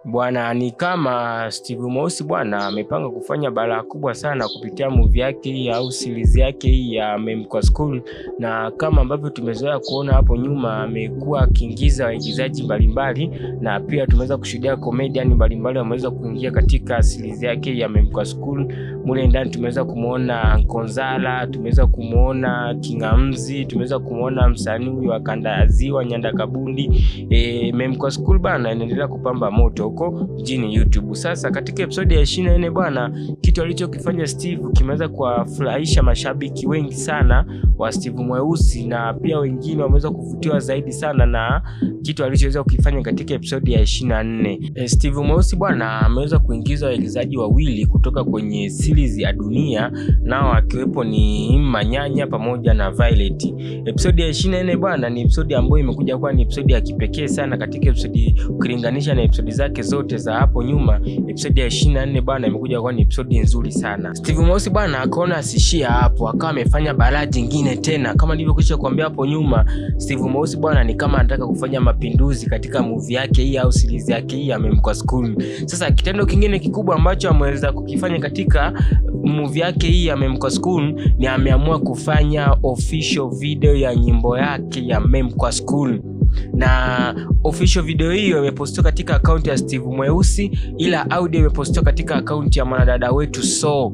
Bwana, ni kama Steve Mweusi bwana amepanga kufanya balaa kubwa sana kupitia movie yake hii au series yake hii ya Mem kwa School, na kama ambavyo tumezoea kuona hapo nyuma amekuwa akiingiza waigizaji mbalimbali, na pia tumeweza kushuhudia comedian mbalimbali wameweza kuingia katika series yake ya Mem kwa School. Mule ndani tumeweza kumuona Nkonzala, tumeweza kumuona Kingamzi, tumeweza kumuona msanii wa kanda ya Ziwa Nyanda Kabundi. Mem kwa School bana inaendelea kupamba moto huko mjini YouTube. Sasa katika episode ya 24 bwana, kitu alichokifanya Steve kimeweza kuwafurahisha mashabiki wengi sana wa Steve Mweusi, na pia wengine wameweza kuvutiwa zaidi sana na kitu alichoweza kukifanya katika episode ya 24. Steve Mweusi bwana ameweza kuingiza waigizaji wawili kutoka kwenye series ya Dunia, nao akiwepo ni Manyanya pamoja na Violet. Episode ya 24 bwana ni episode ambayo imekuja kuwa ni episode ya kipekee sana katika episode ukilinganisha na episode zake zote za hapo nyuma. Episode ya 24 bwana imekuja kuwa ni episode nzuri sana. Steve Mweusi bwana akaona asishia hapo, akawa amefanya balaa jingine tena. Kama nilivyokwisha kuambia hapo nyuma, Steve Mweusi bwana ni kama anataka kufanya mapinduzi katika movie yake hii au series yake hii ya Mem kwa School. Sasa kitendo kingine kikubwa ambacho ameweza kukifanya katika movie yake hii ya Mem kwa School ni ameamua kufanya official video ya nyimbo yake ya Mem kwa School, na official video hiyo imepostiwa katika account ya Steve Mweusi, ila audio imepostiwa katika account ya mwanadada wetu So.